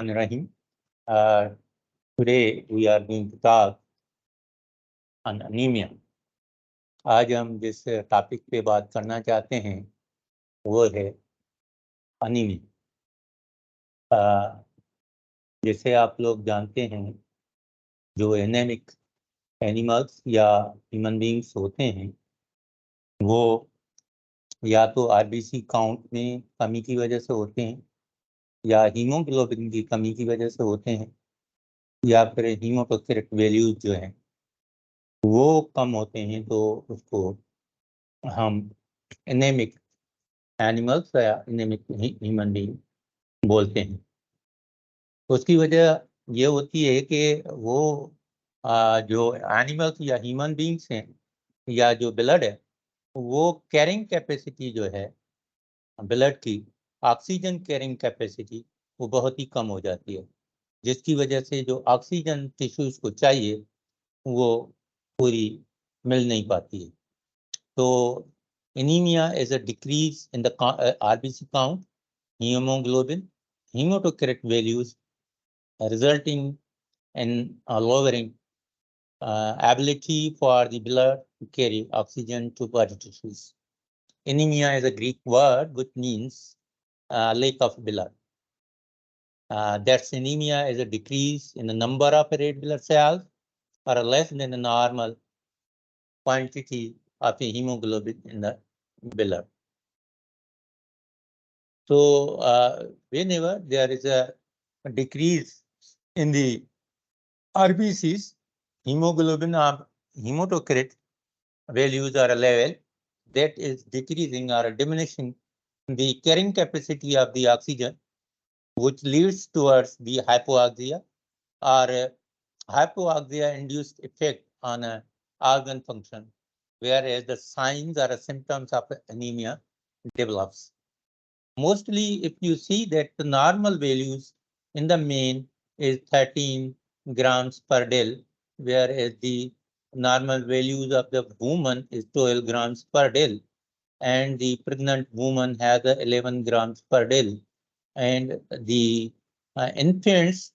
Rahim. Today we are going to talk on anemia. आज हम जिस टॉपिक पे बात करना चाहते हैं वो है अनीमिया। जैसे आप लोग जानते हैं, जो एनेमिक एनिमल्स या ह्यूमन बींग्स होते हैं वो या तो आरबीसी काउंट में कमी की वजह से होते हैं, या हीमोग्लोबिन की कमी की वजह से होते हैं, या फिर हीमोटोक्रिक वैल्यूज जो हैं वो कम होते हैं, तो उसको हम एनेमिक एनिमल्स या एनेमिक ह्यूमन बीइंग बोलते हैं। उसकी वजह ये होती है कि वो जो एनिमल्स या ह्यूमन बीइंग्स हैं या जो ब्लड है वो कैरिंग कैपेसिटी जो है ब्लड की, ऑक्सीजन कैरिंग कैपेसिटी वो बहुत ही कम हो जाती है, जिसकी वजह से जो ऑक्सीजन टिश्यूज को चाहिए वो पूरी मिल नहीं पाती है। तो anemia is a decrease in the RBC count, hemoglobin, hematocrit values, resulting in lowering ability for the blood to carry oxygen to body tissues. Anemia is a Greek word which means lack of blood. That's anemia is a decrease in the number of red blood cells or less than the normal quantity of a hemoglobin in the blood. So whenever there is a decrease in the RBCs, hemoglobin or hematocrit values or a level that is decreasing or diminishing the carrying capacity of the oxygen, which leads towards the hypoxia or hypoxia induced effect on organ function, whereas the signs or symptoms of anemia develops. Mostly, if you see that the normal values in the man is 13 grams per day, whereas the normal values of the woman is 12 grams per day, and the pregnant woman has 11 grams per day, and the infants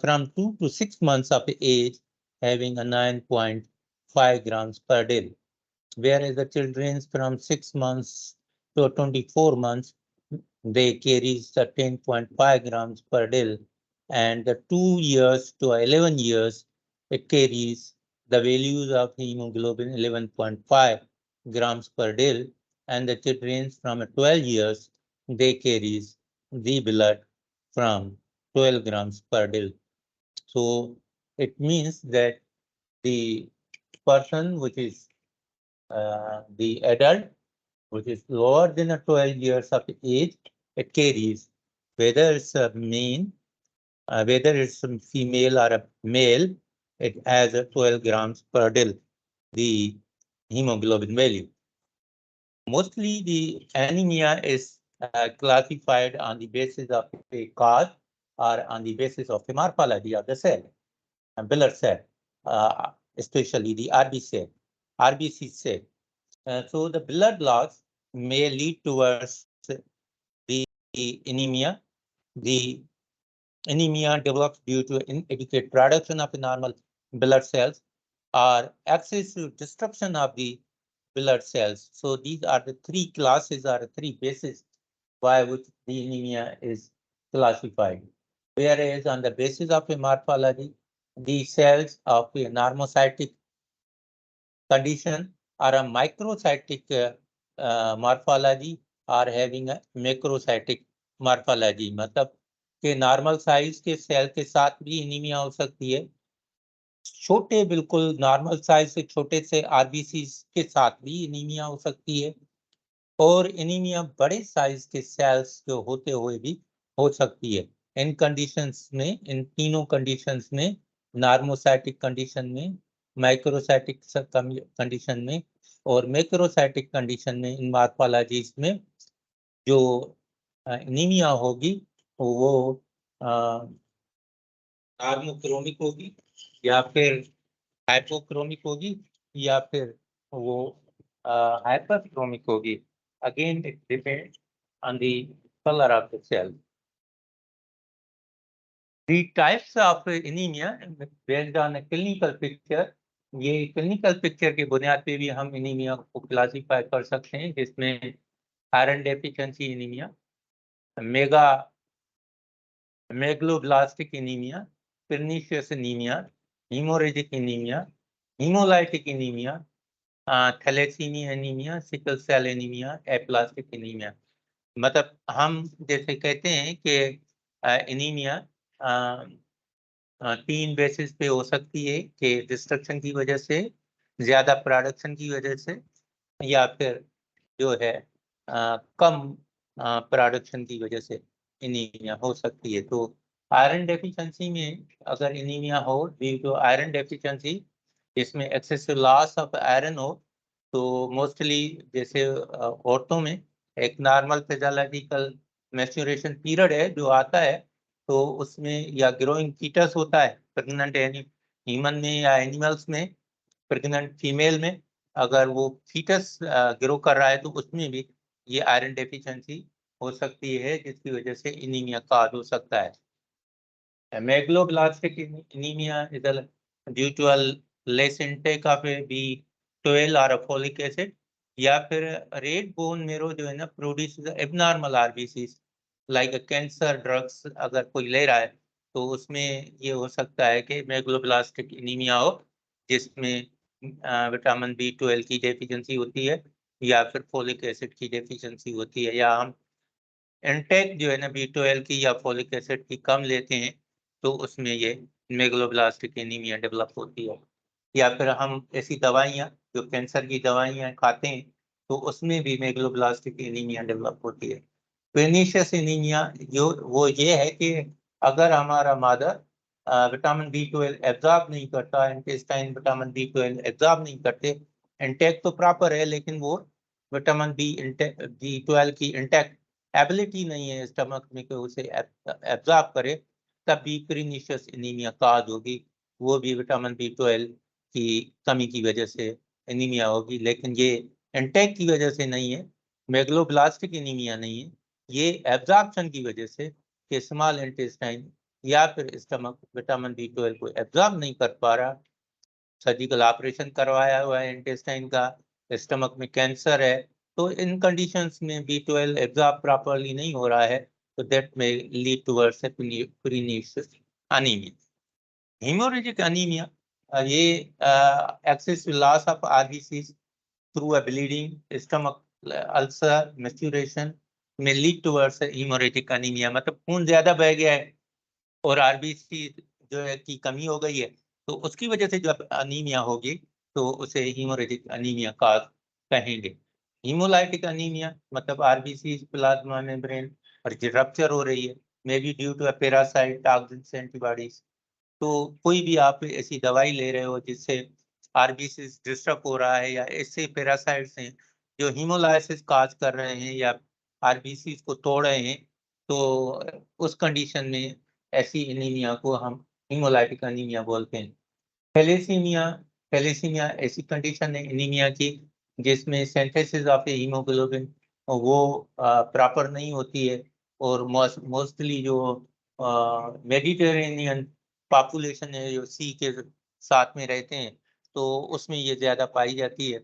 from 2 to 6 months of age having a 9.5 grams per day, whereas the children from 6 months to 24 months they carry 10.5 grams per day, and the 2 years to 11 years it carries the values of hemoglobin 11.5 grams per day, and the children from 12 years they carries the blood from 12 grams per day. So it means that the person which is the adult which is lower than 12 years of age, it carries, whether it's a whether it's a female or a male, it has a 12 grams per day, the hemoglobin value. Mostly the anemia is classified on the basis of a cause or on the basis of the morphology of the cell, blood cell, especially the RBC cell. So the blood loss may lead towards the anemia. The anemia develops due to inadequate production of normal blood cells or excessive destruction of the blood cells. So these are the three classes or three bases by which the anemia is classified. Whereas on the basis of a morphology, the cells of a normocytic condition or a microcytic morphology are having a macrocytic morphology, मतलब कि normal size के cell के साथ भी anaemia हो सकती है, छोटे बिल्कुल नॉर्मल साइज से छोटे से आरबीसी के साथ भी एनीमिया हो सकती है, और एनीमिया बड़े साइज के सेल्स के होते हुए भी हो सकती है। इन कंडीशंस में, इन तीनों कंडीशंस में, नॉर्मोसाइटिक कंडीशन में, माइक्रोसाइटिक कंडीशन में और मैक्रोसाइटिक कंडीशन में, इन मॉर्फोलॉजीज में जो एनीमिया होगी वो नॉर्मोक्रोमिक होगी या फिर हाइपोक्रोमिक होगी या फिर वो हाइपरक्रोमिक होगी। Again, it depends on the color of the cell. The types of anemia based on a clinical picture, ये क्लिनिकल पिक्चर के बुनियाद पे भी हम एनीमिया को क्लासिफाई कर सकते हैं, जिसमें iron deficiency anaemia, megaloblastic anaemia, pernicious anaemia, haemorrhagic anaemia, haemolytic anaemia, thalassaemia anaemia, sickle cell anaemia, aplastic anaemia. मतलब हम जैसे कहते हैं कि एनीमिया तीन बेसिस पे हो सकती है, कि डिस्ट्रक्शन की वजह से, ज्यादा प्रोडक्शन की वजह से, या फिर जो है कम प्रोडक्शन की वजह से एनीमिया हो सकती है। तो आयरन डेफिशिएंसी में अगर एनीमिया हो ड्यू टू आयरन डेफिशिएंसी, जिसमें एक्सेसिव लॉस ऑफ आयरन हो, तो मोस्टली जैसे औरतों में एक नॉर्मल फिजियोलॉजिकल मैच्योरेशन पीरियड है जो आता है, तो उसमें या ग्रोइंग फीटस होता है प्रेग्नेंट ह्यूमन में या एनिमल्स में, प्रेग्नेंट फीमेल में अगर वो फीटस ग्रो कर रहा है, तो उसमें भी ये आयरन डेफिशिएंसी हो सकती है, जिसकी वजह से एनीमिया काज हो सकता है। Megaloblastic anemia is due to a less intake of B12 or a folic acid, या फिर रेड बोन मेरो जो है ना produce abnormal RBCs like cancer drugs अगर कोई ले रहा है, तो उसमें ये हो सकता है कि मेगलोब्लास्टिक एनीमिया हो, जिसमें विटामिन B12 की डेफिशिएंसी होती है, या फिर फोलिक एसिड की डेफिशिएंसी होती है, या हम इंटेक जो है ना B12 की या फोलिक एसिड की कम लेते हैं, तो उसमें ये मेगलोब्लास्टिक एनीमिया डेवलप होती है। या फिर हम ऐसी दवाइयाँ जो कैंसर की दवाइयाँ खाते हैं, तो उसमें भी मेगलोब्लास्टिक एनीमिया डेवलप होती है। पेर्निशियस एनीमिया जो वो ये है कि अगर हमारा मादर विटामिन B12 एब्जॉर्ब नहीं करता, इंटेस्टाइन विटामिन B12 एब्जॉर्ब नहीं करते, इंटेक तो प्रॉपर है, लेकिन वो विटामिन B12 की इंटेक एबिलिटी नहीं है स्टमक में कि उसे एब्जॉर्ब करे, तब भी पेर्निशियस एनीमिया काज होगी। वो भी विटामिन B12 की कमी की वजह से एनीमिया होगी, लेकिन ये इंटेक की वजह से नहीं है, मेगलोब्लास्टिक एनीमिया नहीं है, ये एब्जॉर्प्शन की वजह से कि स्मॉल इंटेस्टाइन या फिर स्टमक विटामिन B12 को एब्जॉर्ब नहीं कर पा रहा। सर्जिकल ऑपरेशन करवाया हुआ है इंटेस्टाइन का, स्टमक में कैंसर है, तो इन कंडीशंस में B12 एब्जॉर्ब प्रॉपर्ली नहीं हो रहा है, तो दैट में lead towards pernicious anaemia. Haemorrhagic anaemia, ये excessive loss of RBCs through a bleeding stomach ulcer maturation में लीड टुवर्ड्स हेमोरेजिक एनीमिया। मतलब खून ज्यादा बह गया है और आरबीसी जो है की कमी हो गई है, तो उसकी वजह से जब अनीमिया होगी, तो उसे हीमोरेजिक अनीमिया का कहेंगे। हीमोलाइटिक अनीमिया मतलब आरबीसी प्लाज्मा मेम्ब्रेन और रप्चर हो रही है, may be due to parasite toxins antibodies. तो कोई भी आप ऐसी दवाई ले रहे हो जिससे आरबीसी डिस्टर्ब हो रहा है, या ऐसे पैरासाइट्स हैं जो हीमोलाइसिस काज कर रहे हैं या आरबीसी को तोड़ रहे हैं, तो उस कंडीशन में ऐसी एनीमिया को हम हीमोलाइटिक एनीमिया बोलते हैं। थैलेसीमिया, थैलेसीमिया ऐसी कंडीशन है एनीमिया की जिसमें सिंथेसिस ऑफ हीमोग्लोबिन वो प्रॉपर नहीं होती है, और मोस्टली जो मेडिटेरेनियन पॉपुलेशन है जो सी के साथ में रहते हैं, तो उसमें ये ज्यादा पाई जाती है।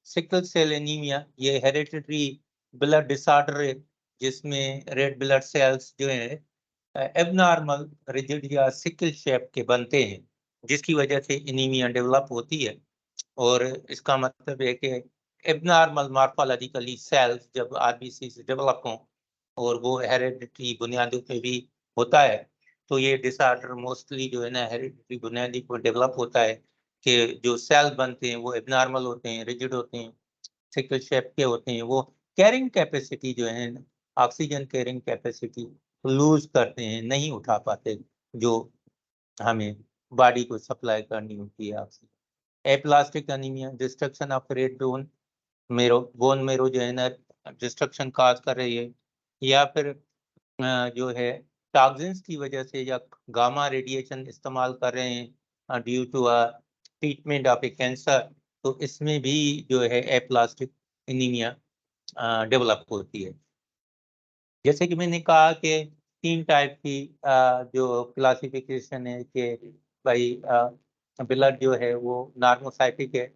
सिकल सेल एनीमिया ये हेरिडिटरी ब्लड डिसऑर्डर है, जिसमें रेड ब्लड सेल्स जो है एबनॉर्मल रिजिड या सिकल शेप के बनते हैं, जिसकी वजह से एनीमिया डेवलप होती है। और इसका मतलब है कि एबनॉर्मल मॉर्फोलॉजिकली सेल्स जब आरबीसी से डेवलप हों, और वो हेरिडिटरी बुनियादों पे भी होता है, तो ये डिसऑर्डर मोस्टली जो है ना हेरिडिटरी बुनियादी पर डेवलप होता है, कि जो सेल बनते हैं वो एबनॉर्मल होते हैं, रिजिड होते हैं, सिकल शेप के होते हैं, वो कैरिंग कैपेसिटी जो है, ऑक्सीजन कैरिंग कैपेसिटी लूज करते हैं, नहीं उठा पाते, जो हमें बॉडी को सप्लाई करनी होती है oxygen. Aplastic anaemia destruction of red bone marrow जो है ना डिस्ट्रक्शन काज कर रही है, या फिर जो है टॉक्सिन्स की वजह से या गामा रेडिएशन इस्तेमाल कर रहे हैं due to a treatment of a cancer, तो इसमें भी जो है एप्लास्टिक एनीमिया डेवलप होती है। जैसे कि मैंने कहा कि तीन टाइप की जो क्लासिफिकेशन है कि भाई ब्लड जो है वो नॉर्मोसाइटिक है,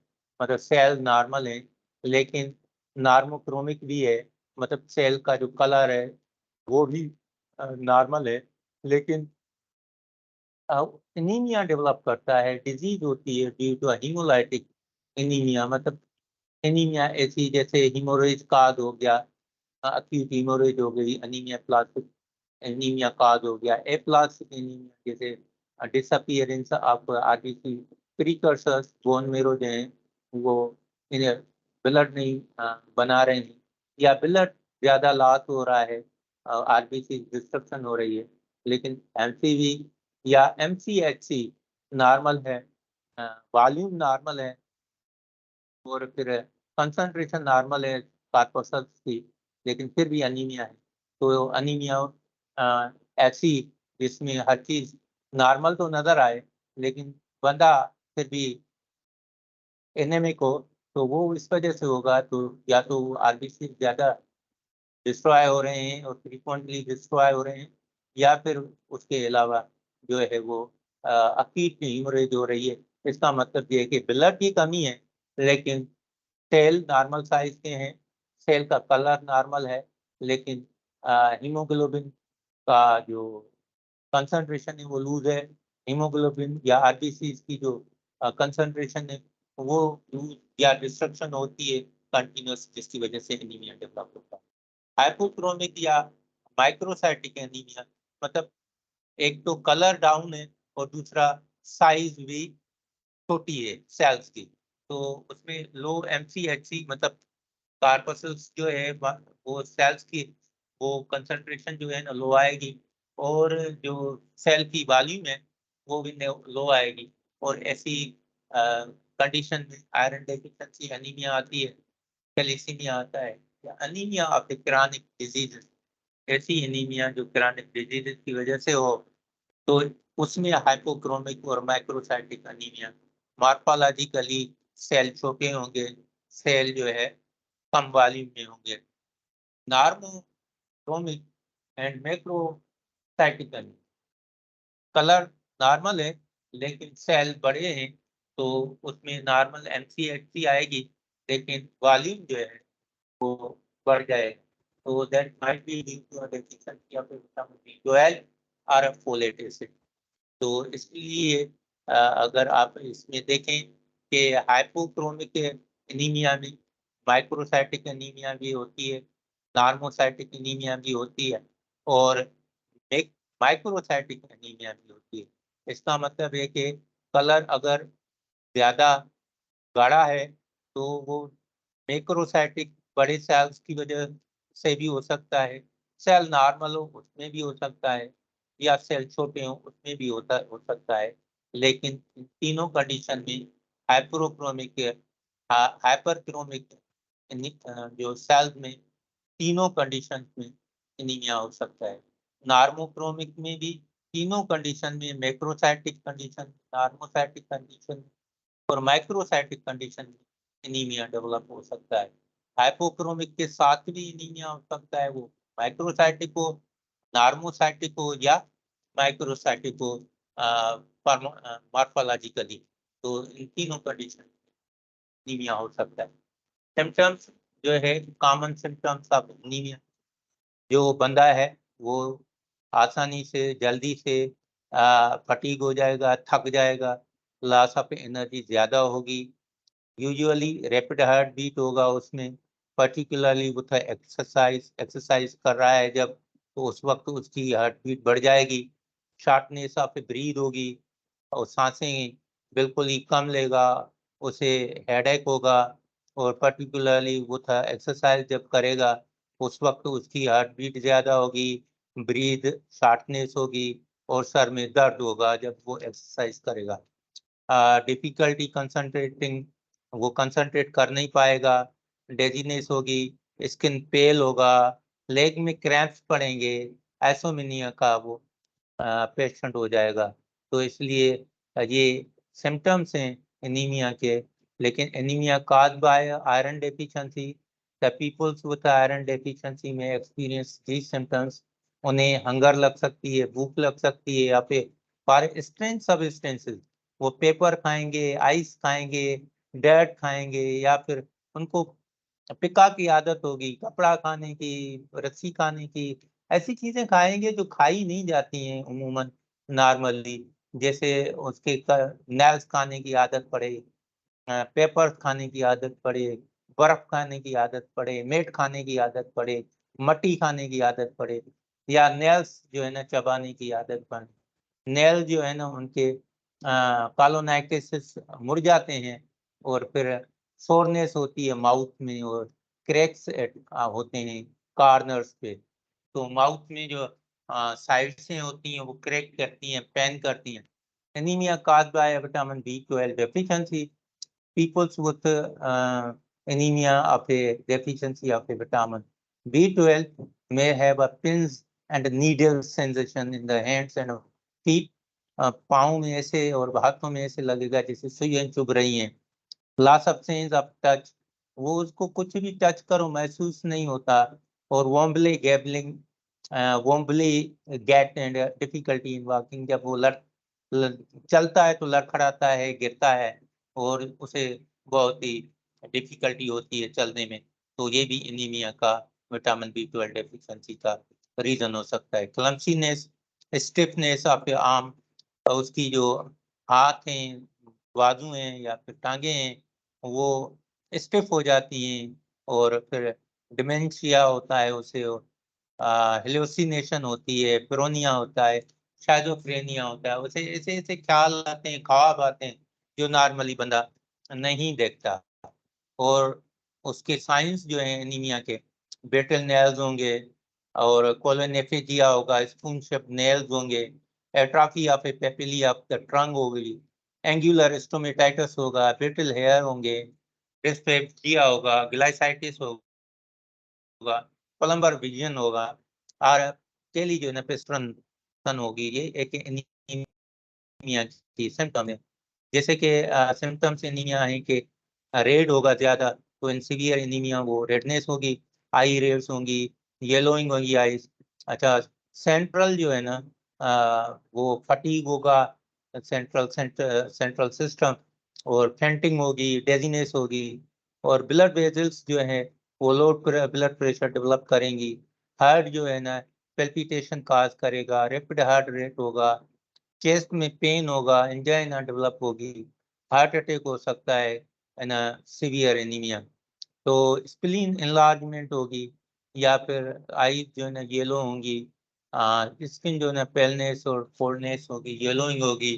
मतलब सेल नॉर्मल है, लेकिन नॉर्मोक्रोमिक भी है, मतलब सेल का जो कलर है वो भी नॉर्मल है, लेकिन एनीमिया डेवलप करता है, डिजीज होती है ड्यू टू हीमोलाइटिक एनीमिया। मतलब एनीमिया ऐसी जैसे हीमोरेज काज हो गया, अक्यूट हीमोरेज हो गई, एनीमिया प्लास्टिक एनीमिया काज हो गया, एप्लास्टिक एनीमिया जैसे disappearance of RBC precursors bone marrow जो है वो ब्लड नहीं बना रहे हैं, या ब्लड ज्यादा लॉस हो रहा है, आरबीसी डिस्ट्रक्शन हो रही है, लेकिन एमसीवी या एमसीएचसी नॉर्मल है, वॉल्यूम नॉर्मल है, और फिर कंसंट्रेशन नॉर्मल है कार्पोसल्स की, लेकिन फिर भी अनीमिया है। तो अनीमिया ऐसी जिसमें हर चीज नॉर्मल तो नजर आए, लेकिन बंदा फिर भी एनेमिक हो, तो वो इस वजह से होगा, तो या तो आरबीसी ज्यादा डिस्ट्रॉय हो रहे हैं और फ्रीक्वेंटली डिस्ट्रॉय हो रहे हैं, या फिर उसके अलावा जो है वो अकीट हीमोरेज हो रही है। इसका मतलब ये है कि ब्लड की कमी है, लेकिन सेल नॉर्मल साइज के हैं, सेल का कलर नॉर्मल है, लेकिन हीमोग्लोबिन का जो कंसंट्रेशन है वो लूज है, हीमोग्लोबिन या आरबीसी की जो कंसंट्रेशन है वो लूज या डिस्ट्रक्शन होती है कंटिन्यूस, जिसकी वजह से एनीमिया डेवलप होता है। हाइपोक्रोमिक या माइक्रोसाइटिक एनीमिया, मतलब एक तो कलर डाउन है और दूसरा साइज भी छोटी है सेल्स की, तो उसमें लो एमसीएचसी मतलब कार्पसल्स जो है वो सेल्स की वो कंसंट्रेशन जो है ना लो आएगी, और जो सेल की वॉल्यूम है वो भी लो आएगी, और ऐसी कंडीशन में आयरन डेफिशिएंसी एनीमिया आती है, थैलेसीमिया आता है, या anaemia of the chronic disease. ऐसी एनीमिया जो क्रॉनिक डिजीज की वजह से हो, तो उसमें हाइपोक्रोमिक और माइक्रोसाइटिक एनीमिया, मॉर्फोलॉजिकली सेल छोटे होंगे, सेल जो है कम वॉल्यूम में होंगे। Normochromic and macrocytic anaemia, colour normal है लेकिन सेल बड़े हैं, तो उसमें नॉर्मल एमसीएचसी आएगी, लेकिन वॉल्यूम जो है वो बढ़ जाएगा, तो that might be due to deficiency of vitamin बी12 और फोलेट एसिड। तो इसलिए अगर आप इसमें देखें कि हाइपोक्रोमिक एनीमिया में माइक्रोसाइटिक एनीमिया भी होती है, नॉर्मोसाइटिक एनीमिया भी होती है, और एक माइक्रोसाइटिक एनीमिया भी होती है। इसका मतलब है कि कलर अगर ज्यादा गाढ़ा है तो वो मैक्रोसाइटिक बड़े सेल्स की वजह से भी हो सकता है, सेल नॉर्मल हो उसमें भी हो सकता है, या सेल छोटे हो उसमें भी हो सकता है, लेकिन इन तीनों कंडीशन में हाइपरोक्रोमिक हाइपरक्रोमिक जो सेल्स में तीनों कंडीशन में एनीमिया हो सकता है। नॉर्मोक्रोमिक में भी तीनों कंडीशन में, मैक्रोसाइटिक कंडीशन, नॉर्मोसाइटिक कंडीशन और माइक्रोसाइटिक कंडीशन में एनीमिया डेवलप हो सकता है। हाइपोक्रोमिक के साथ भी एनीमिया हो सकता है, वो माइक्रोसाइटिक हो, नॉर्मोसाइटिक हो या माइक्रोसाइटिक हो मॉर्फोलॉजिकली, तो इन तीनों कंडीशन एनीमिया हो सकता है। सिम्टम्स जो है कॉमन सिम्टम्स ऑफ एनीमिया, जो बंदा है वो आसानी से जल्दी से फटीग हो जाएगा, थक जाएगा, लॉस ऑफ एनर्जी ज्यादा होगी, यूजुअली रैपिड हार्ट बीट होगा उसमें, पर्टिकुलरली वो था एक्सरसाइज कर रहा है जब, तो उस वक्त उसकी हार्ट बीट बढ़ जाएगी, शॉर्टनेस ऑफ ब्रीथ होगी, और सांसें बिल्कुल ही कम लेगा, उसे हेडेक होगा, और पर्टिकुलरली वो था एक्सरसाइज जब करेगा उस वक्त उसकी हार्ट बीट ज्यादा होगी, ब्रीथ शॉर्टनेस होगी, और सर में दर्द होगा जब वो एक्सरसाइज करेगा। डिफिकल्टी कंसंट्रेटिंग, वो कंसंट्रेट कर नहीं पाएगा, डेजीनेस होगी, स्किन पेल होगा, लेग में क्रैम्प्स पड़ेंगे, एसोमिनिया का वो पेशेंट हो जाएगा। तो इसलिए ये सिम्टम्स हैं एनीमिया के, लेकिन anaemia caused by iron deficiency, the peoples with iron deficiency में एक्सपीरियंस these symptoms उन्हें हंगर लग सकती है, भूख लग सकती है, या फिर फॉर स्ट्रेंज सब्सटेंसेस वो पेपर खाएंगे, आइस खाएंगे, डर्ट खाएंगे, या फिर उनको पिका की आदत होगी, कपड़ा खाने की, रस्सी खाने की, ऐसी चीजें खाएंगे जो खाई नहीं जाती हैं उमूमन नॉर्मली। जैसे उसके नेल्स खाने की आदत पड़े, पेपर्स खाने की आदत पड़े, बर्फ खाने की आदत पड़े, मेट खाने की आदत पड़े, मट्टी खाने की आदत पड़े, या नेल्स जो है ना चबाने की आदत पड़े। नेल जो है ना उनके कॉलोनाइटिस मुड़ जाते हैं, और फिर सोरनेस होती है माउथ में, और क्रैक्स होते हैं कॉर्नर्स पे। तो माउथ में जो साइड से होती हैं वो क्रैक करती हैं, पेन करती हैं। Anaemia caused by vitamin B12 deficiency. People with anemia of a deficiency of a vitamin B12 may have a pins and needle sensation in the hands and feet. पाँव में ऐसे और हाथों में ऐसे लगेगा जैसे सुइयां चुभ रही हैं। Loss of sense of touch, वो उसको कुछ भी टच करो महसूस नहीं होता। और wobbly gabbling, wobbly gait and difficulty in walking, जब वो चलता है तो लड़खड़ाता है, गिरता है, और उसे बहुत ही डिफिकल्टी होती है चलने में। तो ये भी एनीमिया का, विटामिन B12 डेफिशिएंसी का रीजन हो सकता है। क्लम्सीनेस, स्टिफनेस ऑफ आर्म, उसकी जो हाथ हैं, बाजू हैं या फिर टांगे हैं, वो स्टिफ हो जाती हैं। और फिर डिमेंशिया होता है, उसे हेलुसिनेशन होती है, पिरोनिया होता है, शाइज़ोफ्रेनिया होता है। उसे ऐसे ऐसे ख्याल आते हैं, ख्वाब आते हैं जो नॉर्मली बंदा नहीं देखता। और उसके साइंस जो है एनीमिया के, ब्रिटल नेल्स होंगे, और कोलोनेफेजिया होगा, स्पून शेप नेल्स होंगे, atrophy of A papillae of the trunk होगी, एंगुलर स्टोमेटाइटिस होगा, ब्रिटल हेयर होंगे, डिस्पेप्सिया होगा, ग्लाइसाइटिस होगा, प्लम्बर विजन होगा, और टेली जो है पेस्ट्रन होगी। ये एक एनीमिया की सिम्टम है। जैसे कि सिम्टम्स एनीमिया है कि रेड होगा ज्यादा, तो इन सीवियर एनीमिया वो रेडनेस होगी, आई रेड्स होंगी, येलोइंग होगी आईज। अच्छा, सेंट्रल जो है ना वो फटीग होगा, सेंट्रल सिस्टम, और फेंटिंग होगी, डेजीनेस होगी, और ब्लड वेजल्स जो है वो लो ब्लड प्रेशर डेवलप करेंगी। हार्ट जो है ना पेल्पिटेशन काज करेगा, रैपिड हार्ट रेट होगा, चेस्ट में पेन होगा, एंजाइना डेवलप होगी, हार्ट अटैक हो सकता है ना, सीवियर एनीमिया। तो स्प्लीन एनलार्जमेंट होगी, या फिर आई जो है ना येलो होंगी, स्किन जो है ना पेलनेस और कोल्डनेस होगी, येलोइंग होगी,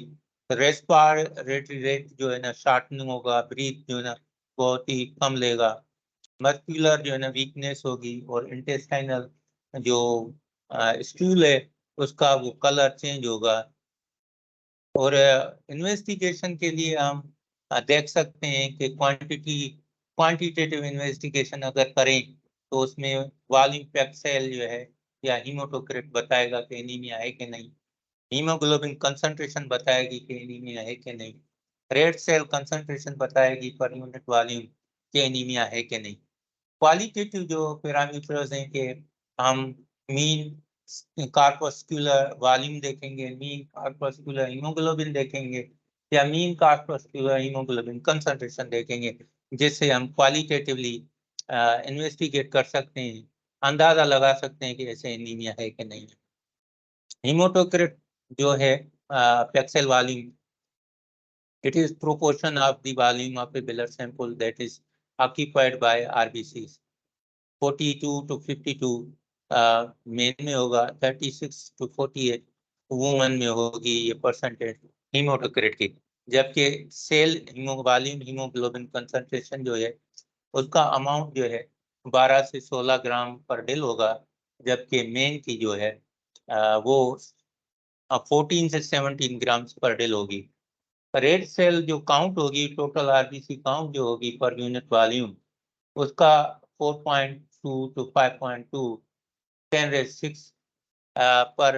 रेस्पिरेटरी रेट जो है ना शॉर्टनिंग होगा, ब्रीथ जो है ना बहुत ही कम लेगा, मस्कुलर जो है ना वीकनेस होगी, और इंटेस्टाइनल जो स्टूल है उसका वो कलर चेंज होगा। और इन्वेस्टिगेशन के लिए हम देख सकते हैं कि क्वांटिटेटिव इन्वेस्टिगेशन अगर करें तो उसमें वॉल्यूम पैक्सेल जो है या हीमोटोक्रिट बताएगा कि एनीमिया है कि नहीं, हीमोग्लोबिन कंसंट्रेशन बताएगी कि एनीमिया है कि नहीं, रेड सेल कंसंट्रेशन बताएगी पर यूनिट वॉल्यूम कि एनीमिया है कि नहीं। क्वालिटेटिव जो पैरामीटर्स हैं कि हम मीन कार्पस्कुलर वॉल्यूम देखेंगे, मीन कार्पस्कुलर हीमोग्लोबिन देखेंगे, या मीन कार्पस्कुलर हीमोग्लोबिन कंसंट्रेशन देखेंगे, जिससे हम क्वालिटेटिवली इन्वेस्टिगेट कर सकते हैं, अंदाजा लगा सकते हैं कि ऐसे एनीमिया है कि नहीं। हीमोटोक्रिट जो है पैक्सेल volume, it is proportion of the volume of a blood sample that is occupied by RBCs. 42 to 52 main में होगा, 36 to 48 वुमन में होगी ये परसेंटेज हीमोटोक्रिट की। जबकि सेल वॉल्यूम हीमोग्लोबिन कंसंट्रेशन जो है उसका अमाउंट जो है 12 से 16 ग्राम पर डेल होगा, जबकि मेन की जो है वो 14 से 17 ग्राम पर डेल होगी। रेड सेल जो काउंट होगी, टोटल आरबीसी काउंट जो होगी पर यूनिट वॉल्यूम, उसका 4.2 to 5.2 10⁻⁶ पर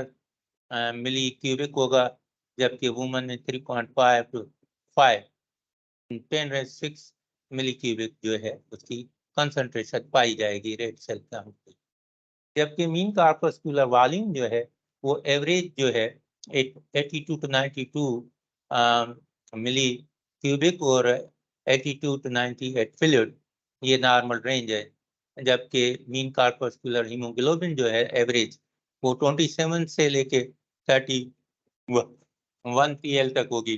मिली क्यूबिक होगा, जबकि वुमन में 3.5 to 5 10⁻⁶ मिली क्यूबिक जो है उसकी कंसंट्रेशन पाई जाएगी रेड सेल काउंट। जबकि मीन कार्पस्कुलर वॉल्यूम जो है वो एवरेज जो है 82 to 92 मिली क्यूबिक और 82 to 98 फ्लूइड, ये नॉर्मल रेंज है। जबकि मीन कार्पस्कुलर हीमोग्लोबिन जो है एवरेज वो 27 से लेके 31 pl तक होगी।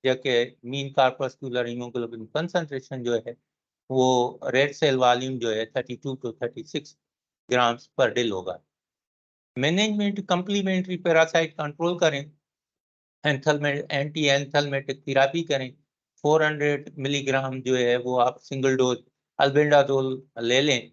जबकि मीन कार्पस्कुलर हीमोग्लोबिन कंसंट्रेशन जो है वो रेड सेल वॉल्यूम जो है 32 to 36 ग्राम्स पर डिल होगा। मैनेजमेंट कंप्लीमेंट्री पैरासाइट कंट्रोल करें, एंटी एंथलमेटिक थेरेपी करें। 400 मिलीग्राम जो है वो आप सिंगल डोज अल्बेंडाजोल ले लें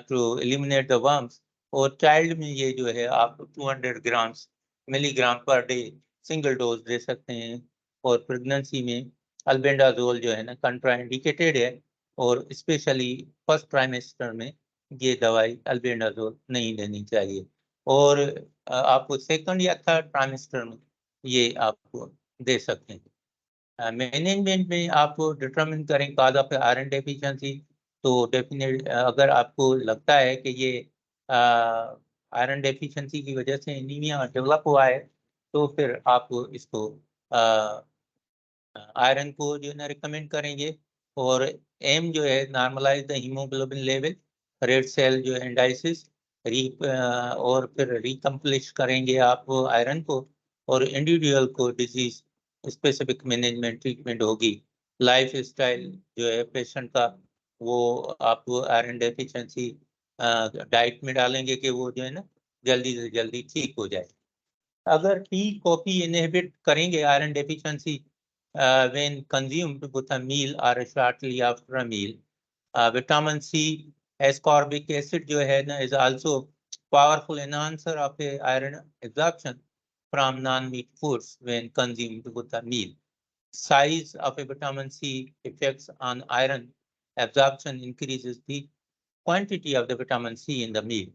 टू एलिमिनेट द वर्म्स, और चाइल्ड में ये जो है आप 200 milligram per day single dose दे सकते हैं। और प्रेगनेंसी में अल्बेंडाजोल जो है ना कंट्राइंडिकेटेड है, और स्पेशली फर्स्ट ट्राइमेस्टर में ये दवाई अल्बेंडाजोल नहीं लेनी चाहिए। और आपको सेकंड या थर्ड ट्राइमेस्टर में ये आपको दे सकते हैं। मैनेजमेंट में आप डिटरमिन करें काज ऑफ आयरन डेफिशिएंसी। तो डेफिनेट अगर आपको लगता है कि ये आयरन डेफिशिएंसी की वजह से एनीमिया डेवलप हुआ है, तो फिर आप इसको आयरन को जो है ना रिकमेंड करेंगे। और एम जो है normalise the haemoglobin level, red cell जो है इंडाइसिस और फिर रिकम्प्लिश करेंगे आप आयरन को, और इंडिविजुअल को डिजीज स्पेसिफिक मैनेजमेंट ट्रीटमेंट होगी। लाइफ स्टाइल जो है पेशेंट का वो आप आयरन डेफिशिएंसी डाइट में डालेंगे कि वो जो है ना जल्दी से जल्दी ठीक हो जाए। अगर टी कॉफी इनहिबिट करेंगे iron deficiency when consumed with a meal or shortly after a meal. Vitamin C, ascorbic acid जो है ना is also powerful enhancer of the iron absorption from non-meat foods when consumed with a meal. Size of a vitamin C effects on iron absorption increases the quantity of the vitamin C in the meal.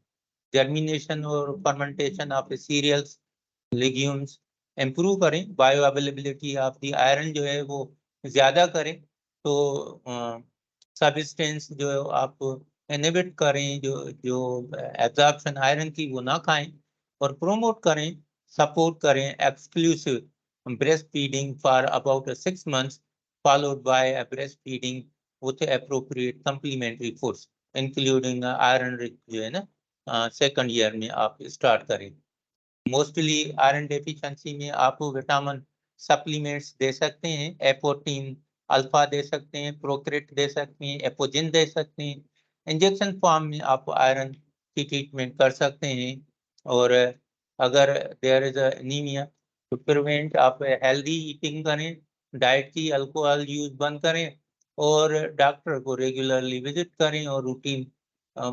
Germination or fermentation of the cereals, legumes improve करें, bioavailability of the iron जो है वो ज्यादा करें। तो substance जो आप inhibit करें, जो एब्जॉर्प्शन आयरन की वो ना खाएं, और प्रोमोट करें, सपोर्ट करें exclusive breast feeding for about 6 months followed by breast feeding with appropriate complementary foods including iron rich जो है ना सेकंड ईयर में आप स्टार्ट करें। मोस्टली आयरन डेफिशिएंसी में आप विटामिन सप्लीमेंट्स दे सकते हैं, एपोटीन अल्फा दे सकते हैं, प्रोक्रेट दे सकते हैं, एपोजिन दे सकते हैं। इंजेक्शन फॉर्म में आप आयरन की ट्रीटमेंट कर सकते हैं। और अगर देयर इज एनीमिया तो प्रिवेंट आप हेल्दी ईटिंग करें, डाइट की अल्कोहल यूज बंद करें, और डॉक्टर को रेगुलरली विजिट करें, और रूटीन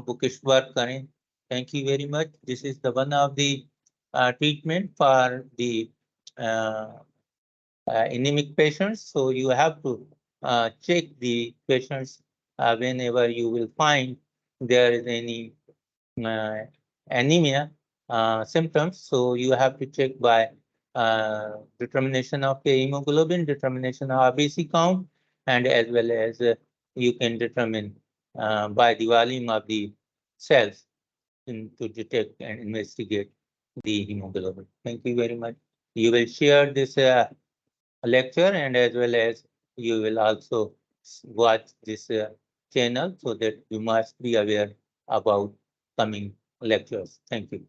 बुकिश वर्क करें। Thank you very much. This is the one of the treatment for the anemic patients. So you have to check the patients whenever you will find there is any anemia symptoms. So you have to check by determination of the hemoglobin, determination of RBC count, and as well as you can determine by the volume of the cells to detect and investigate the hemoglobin. Thank you very much. You will share this lecture, and as well as you will also watch this channel, so that you must be aware about coming lectures. Thank you.